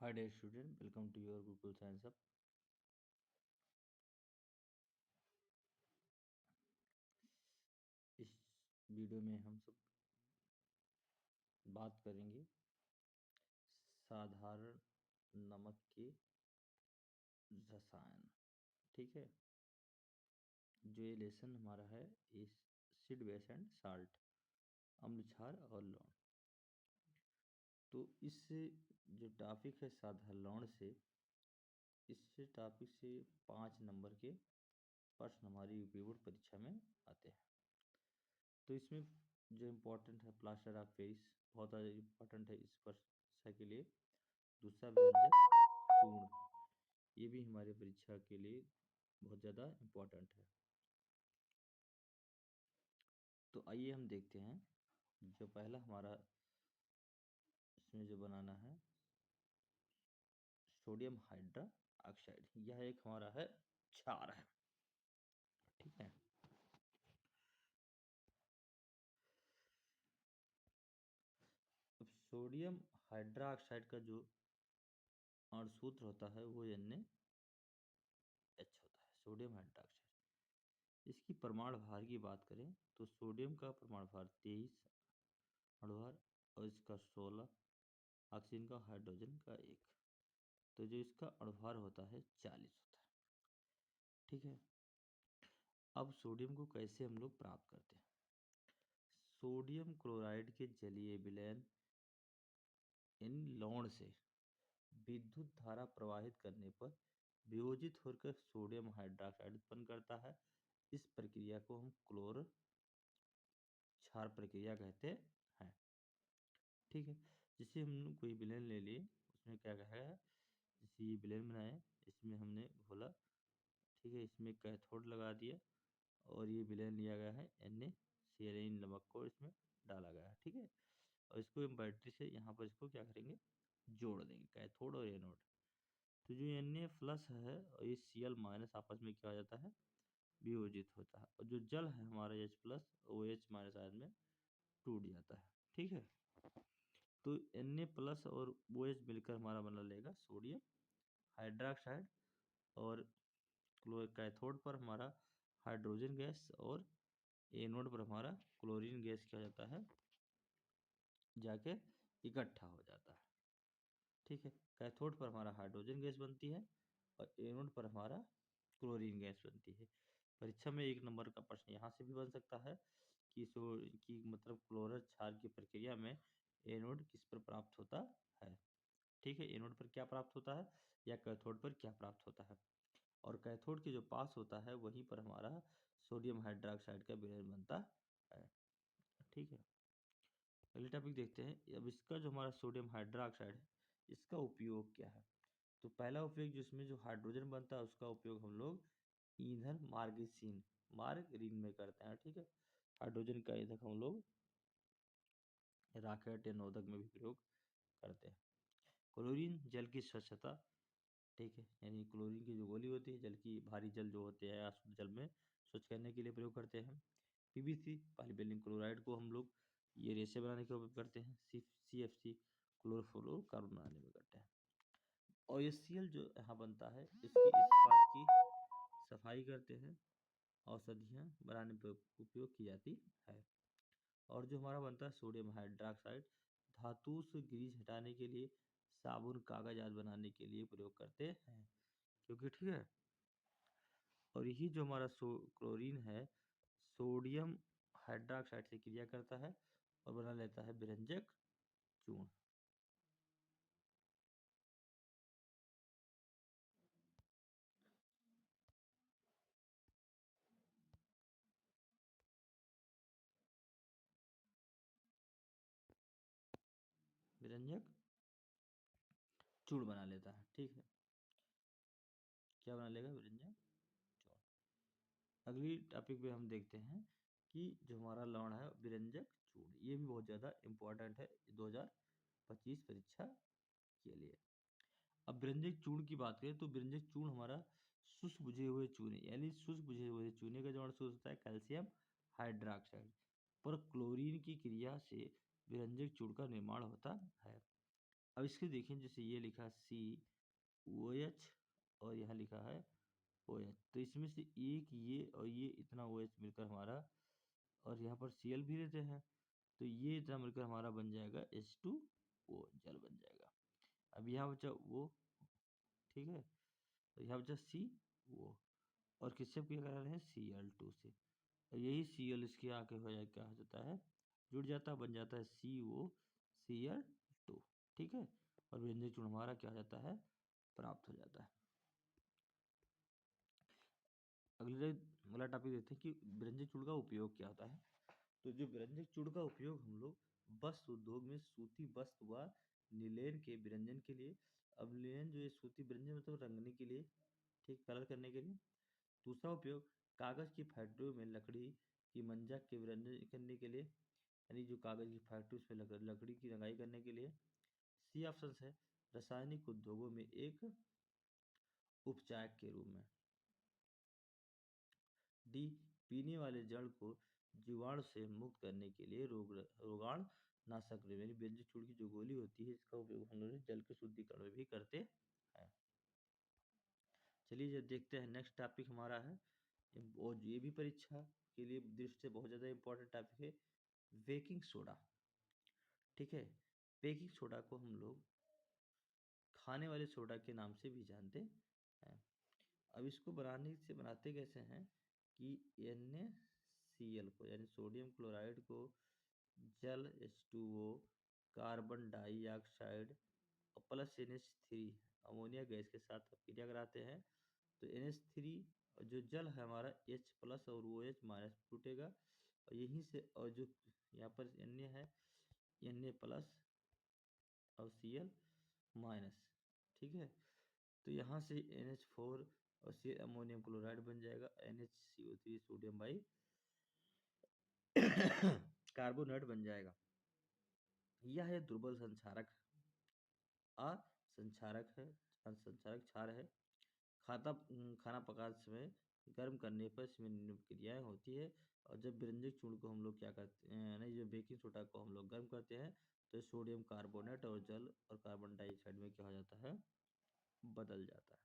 Hi dear student, welcome to your Google Science Hub. इस video में हम सब बात करेंगे साधारण नमक के रसायन। ठीक है, जो ये लेसन हमारा है एसिड बेस एंड साल्ट, अम्ल क्षार और लवण। तो इस जो टॉपिक है साधारण लवण से, इस टॉपिक से 5 नंबर के प्रश्न हमारी यूपी बोर्ड परीक्षा में आते हैं। तो इसमें जो इम्पोर्टेंट है प्लास्टर ऑफ पेरिस, बहुत ज़्यादा इम्पोर्टेंट है इस परीक्षा के लिए। दूसरा व्यंजक चूर्ण, ये भी हमारे परीक्षा के लिए बहुत ज़्यादा इम्पोर्टेंट है। तो आइए हम देखते हैं, जो पहला हमारा इसमें जो बनाना है सोडियम हाइड्रा ऑक्साइड, यह एक हमारा है क्षार है। ठीक है, अब सोडियम हाइड्रा ऑक्साइड का जो अणुसूत्र होता है वो Na H होता है, सोडियम हाइड्रा ऑक्साइड। इसकी परमाणु भार की बात करें तो सोडियम का परमाणु भार 23 अणुभार और इसका 16, ऑक्सीजन का हाइड्रोजन का 1, तो जो इसका अणुभार होता है 40 होता है। ठीक है, अब सोडियम को कैसे हम लोग प्राप्त करते हैं। सोडियम क्लोराइड के जलीय विलयन इन लवण से विद्युत धारा प्रवाहित करने पर वियोजित होकर सोडियम हाइड्रोक्साइड उत्पन्न करता है। इस प्रक्रिया को हम क्लोर क्षार प्रक्रिया कहते हैं। ठीक है, जैसे हम कोई विलयन ले लिए, उसमें क्या कहा है, जैसे ये विलयन बनाए, इसमें हमने घोला, ठीक है, इसमें कैथोड लगा दिया और ये विलयन लिया गया है NaCl नमक को इसमें डाला गया है। ठीक है, और इसको हम बैटरी से यहाँ पर इसको क्या करेंगे, जोड़ देंगे, कैथोड और एनोड। तो जो Na प्लस है और ये Cl माइनस आपस में क्या हो जाता है, वियोजित होता है, और जो जल है हमारा H प्लस वो H माइनस आयन में टूट जाता है। ठीक है, तो Na प्लस और OH मिलकर हमारा बना लेगा सोडियम हाइड्रोक्साइड, और कैथोड पर हमारा हाइड्रोजन गैस और एनोड पर हमारा क्लोरीन गैस क्या हो जाता है, जाके इकट्ठा हो जाता है। ठीक है, कैथोड पर हमारा हाइड्रोजन गैस बनती है और एनोड पर हमारा क्लोरीन गैस बनती है। परीक्षा में 1 नंबर का प्रश्न यहाँ से भी बन सकता है कि मतलब क्लोरस क्षार की प्रक्रिया में एनोड किस पर प्राप्त होता है। ठीक है, एनोड पर क्या प्राप्त होता है या कैथोड पर क्या प्राप्त होता है, और कैथोड के जो पास होता है वहीं पर हमारा सोडियम हाइड्रोक्साइड का विलयन बनता है। ठीक है, अगले टॉपिक देखते हैं। अब इसका जो हमारा सोडियम हाइड्रोक्साइड है, इसका उपयोग क्या है। तो पहला उपयोग जिसमें जो हाइड्रोजन बनता है उसका उपयोग हम लोग ईंधन मार्गरीन में करते हैं। ठीक है, हाइड्रोजन का ईंधन हम लोग रॉकेट या नोदक में भी प्रयोग करते हैं। क्लोरीन जल की स्वच्छता, ठीक है, यानी क्लोरीन की जो गोली होती है, जल की भारी जल जो होते हैं अशुद्ध जल में स्वच्छ करने के लिए प्रयोग करते हैं। PbC पॉलीविनाइल क्लोराइड को हम लोग ये रेशे बनाने के उपयोग करते हैं। CFC क्लोरोफ्लोरोकार्बन बनाने में करते हैं। और ये Cl जो यहाँ बनता है, इसकी इस्पात की सफाई करते हैं, औषधियाँ बनाने में उपयोग की जाती है। और जो हमारा बनता है सोडियम हाइड्रोक्साइड, धातु से ग्रीस हटाने के लिए, साबुन कागज आदि बनाने के लिए प्रयोग करते हैं। क्योंकि ठीक है, और यही जो हमारा क्लोरीन है सोडियम हाइड्रोक्साइड से क्रिया करता है और बना लेता है विरंजक चूर्ण। विरंजक चूर्ण बना लेता है। ठीक है, क्या बना लेगा, विरंजक चूर्ण। अगली टॉपिक पे हम देखते हैं कि जो हमारा लवण है विरंजक चूर्ण, ये भी बहुत ज़्यादा इम्पोर्टेंट है 2025 परीक्षा के लिए। अब विरंजक चूर्ण की बात करें तो विरंजक चूर्ण हमारा शुष्क बुझे हुए चूने, यानी शुष्क बुझे हुए चूने का जो अणु होता है कैल्शियम हाइड्रोक्साइड, पर क्लोरीन की क्रिया से विरंजक चूर्ण का निर्माण होता है। अब इसके देखिए, जैसे ये लिखा COH और यहाँ लिखा है OH, तो इसमें से एक ये और ये इतना OH मिलकर हमारा, और यहाँ पर Cl भी रहते हैं, तो ये इतना मिलकर हमारा बन जाएगा H2O, जल बन जाएगा। अब यहाँ बचा O, ठीक है, तो यहाँ बचा CO, और किससे क्या करा रहे हैं, Cl2 से, और यही Cl इसके आके हो जाए, क्या हो जाता है, जुड़ जाता है, बन जाता है COCl2, ठीक है, और व्यंजक चूर्ण हमारा क्या हो जाता है, प्राप्त हो जाता है। अगला टॉपिक देखते हैं कि व्यंजक चूर्ण का उपयोग क्या होता है। तो जो व्यंजक चूर्ण का उपयोग हम लोग वस्त्र उद्योग में सूती वस्त्र व नीलेन के व्यंजन के लिए, अब नीलेन जो है सूती व्यंजन मतलब रंगने के लिए, ठीक, कलर करने के लिए। दूसरा उपयोग कागज की फैक्ट्रियों में लकड़ी की मंजा के व्यंजन करने के लिए, यानी जो कागज की फैक्ट्री उसमें लकड़ी की रंगाई करने के लिए। सी ऑप्शन है रासायनिक उद्योगों में एक उपचायक के रूप में। डी पीने वाले जल को जीवाणु से मुक्त करने के लिए रोगाणु नाशक, यानी व्यंजक चूर्ण की जो गोली होती है इसका उपयोग हम लोग जल के शुद्धिकरण में भी करते हैं। चलिए जब देखते हैं नेक्स्ट टॉपिक हमारा है, और ये भी परीक्षा के लिए दृष्टि से बहुत ज़्यादा इंपॉर्टेंट टॉपिक है, बेकिंग सोडा। ठीक है, बेकिंग सोडा को हम लोग खाने वाले सोडा के नाम से भी जानते हैं। अब इसको बनाते कैसे हैं कि NaCl को, यानी सोडियम क्लोराइड को जल H2O, कार्बन डाइऑक्साइड और प्लस NH3 अमोनिया गैस के साथ क्रिया कराते हैं, तो NH3 जो जल है हमारा H प्लस और OH माइनस टूटेगा, और यहीं से, और जो यहाँ पर Na है Na प्लस और Cl माइनस, ठीक है, तो यहाँ से NH4 और Cl अमोनियम क्लोराइड बन जाएगा, NHCO3 सोडियम बाई कार्बोनेट बन जाएगा। यह है दुर्बल संचारक, असंचारक है, संचारक क्षार है। खाना पकाते समय गर्म करने पर इसमें निम्न क्रियाएं होती है, और जब व्यंजक चूर्ण को हम लोग क्या करते हैं, नहीं, जो बेकिंग सोडा को हम लोग गर्म करते हैं तो सोडियम कार्बोनेट और जल और कार्बन डाइऑक्साइड में क्या हो जाता है, बदल जाता है।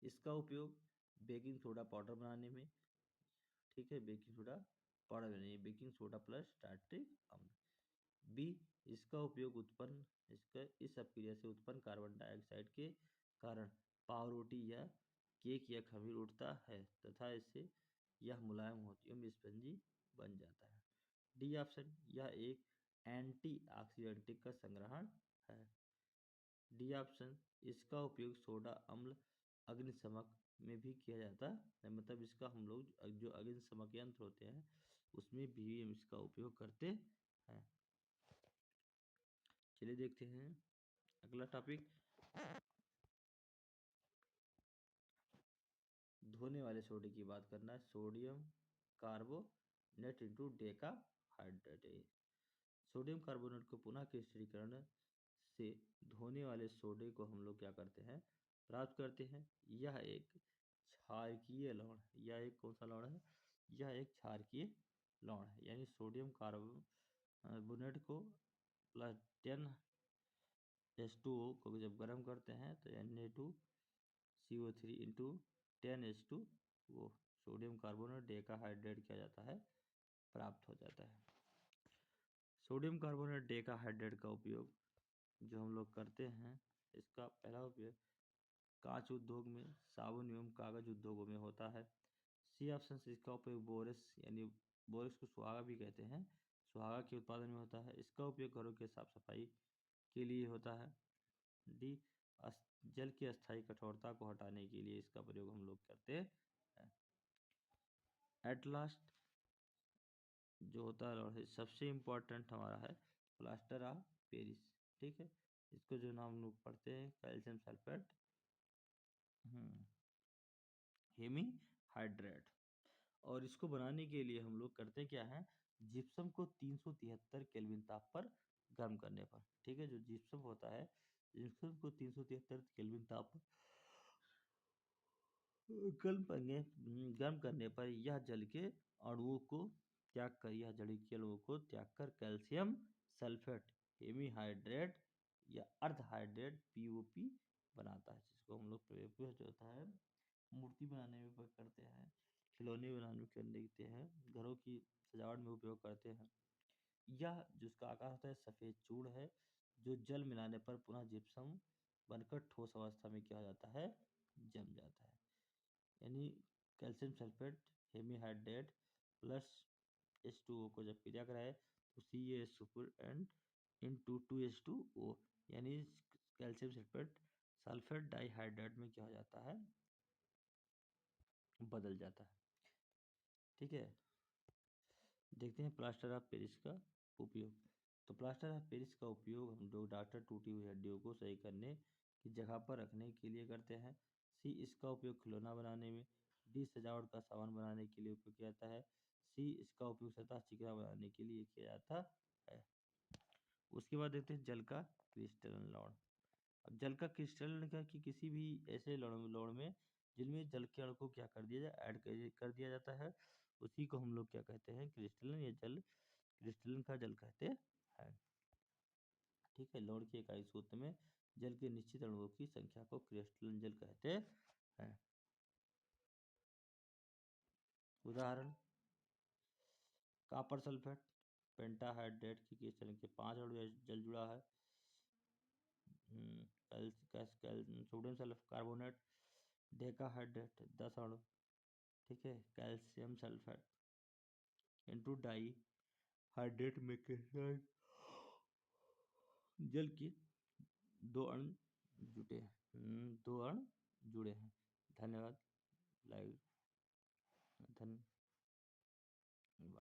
इसका उपयोग बेकिंग सोडा पाउडर बनाने में, ठीक है, बेकिंग सोडा पाउडर बनाने, बेकिंग सोडा प्लस टार्ट्रिक अम्ल। बी इसका उपयोग इस अपक्रिया से उत्पन्न कार्बन डाइऑक्साइड के कारण पावरोटी या केक या खमीर उठता है तथा इससे यह मुलायम होती है, स्पंजी बन जाता है। डी ऑप्शन, यह एक एंटीऑक्सीडेंट का संग्रहण है। डी ऑप्शन, इसका उपयोग सोडा अम्ल अग्निशमक में भी किया जाता है, मतलब इसका हम लोग जो अग्निशमक यंत्र होते हैं उसमें भी हम इसका उपयोग करते हैं। चलिए देखते हैं अगला टॉपिक, धोने वाले सोडे की बात करना है, sodium carbonate into Deka hydrate. Sodium carbonate को पुनः क्रिस्टलीकरण से धोने वाले सोडे को हम लोग क्या करते हैं, प्राप्त करते हैं। यह एक क्षारकीय लवण, यह एक कौन सा लवण है, यह एक क्षारकीय लवण है, यानी सोडियम कार्बोनेट को प्लस 10H2O को जब गर्म करते हैं तो Na2CO3 into 10H2O sodium carbonate decahydrate किया जाता है, प्राप्त हो जाता है। सोडियम कार्बोनेट डेकाहाइड्रेट का उपयोग जो हम लोग करते हैं, इसका पहला उपयोग कांच उद्योग में, साबुन एवं कागज उद्योगों में होता है। सी ऑप्शन से इसका उपयोग बोरस, यानी बोरस को सुहागा भी कहते हैं, सुहागा के उत्पादन में होता है। इसका उपयोग घरों के साफ सफाई के लिए होता है। डी जल की अस्थायी कठोरता को हटाने के लिए इसका प्रयोग हम लोग करते हैं। एट लास्ट जो होता है सबसे इम्पोर्टेंट हमारा है प्लास्टर ऑफ पेरिस, ठीक है, इसको जो नाम लोग पढ़ते हैं कैल्शियम सल्फेट हेमीहाइड्रेट, और इसको बनाने के लिए हम लोग करते क्या है, जिप्सम को 373 केल्विन ताप पर गर्म करने पर, ठीक है, जो जिप्सम होता है जिप्सम को 373 केल्विन ताप पर गर्म करने पर यह जल के अणुओं को त्याग कर, यह जड़ी के अणुओं को त्याग कर कैल्शियम सल्फेट हेमीहाइड्रेट या अर्धहाइड्रेट पीओपी बनाता है, जिसको हम लोग प्रयोग होता है मूर्ति बनाने में उपयोग करते हैं, खिलौने बनाने करने देते हैं, घरों की सजावट में उपयोग करते हैं। यह जिसका आकार होता है सफ़ेद चूर्ण है, जो जल मिलाने पर पुनः जिप्सम बनकर ठोस अवस्था में क्या हो जाता है, जम जाता है। यानी calcium sulphate hemihydrate plus H2O को जब क्रिया कराए तो CaH4 एंड इनटू 2H2O, यानी कैल्शियम सल्फेट सल्फेट डाइहाइड्रेट में क्या हो जाता है, बदल जाता है। ठीक है, देखते हैं प्लास्टर ऑफ पेरिस का उपयोग। तो प्लास्टर ऑफ पेरिस का उपयोग हम लोग डॉक्टर टूटी हुई हड्डियों को सही करने की जगह पर रखने के लिए करते हैं। सी इसका उपयोग खिलौना बनाने में। डी सजावट का सामान बनाने के लिए उपयोग किया जाता है। सी इसका उपयोग सतह चिकना बनाने के लिए किया जाता है। उसके बाद देखते हैं जल का क्रिस्टलन लवण। अब जल का क्रिस्टलन क्या कि किसी भी ऐसे लवण में जिनमें जल के अणु को क्या कर दिया जाए, ऐड कर दिया जाता है, उसी को हम लोग क्या कहते हैं, क्रिस्टलन या जल क्रिस्टलन का जल कहते हैं। ठीक है, लवण की इकाई सूत्र में जल के निश्चित अणुओं की संख्या को क्रिस्टलन जल कहते हैं। उदाहरण कॉपर सल्फेट पेंटाहाइड्रेट की क्रिस्टलन के 5 अणु जल जुड़ा है। सोडियम सल्फर कार्बोनेट डेकाहाइड्रेट 10 अणु। ठीक है, calcium sulphate into dihydrate में जल के 2 अणु जुटे हैं, 2 अणु जुड़े हैं। धन्यवाद। लाइव धन्य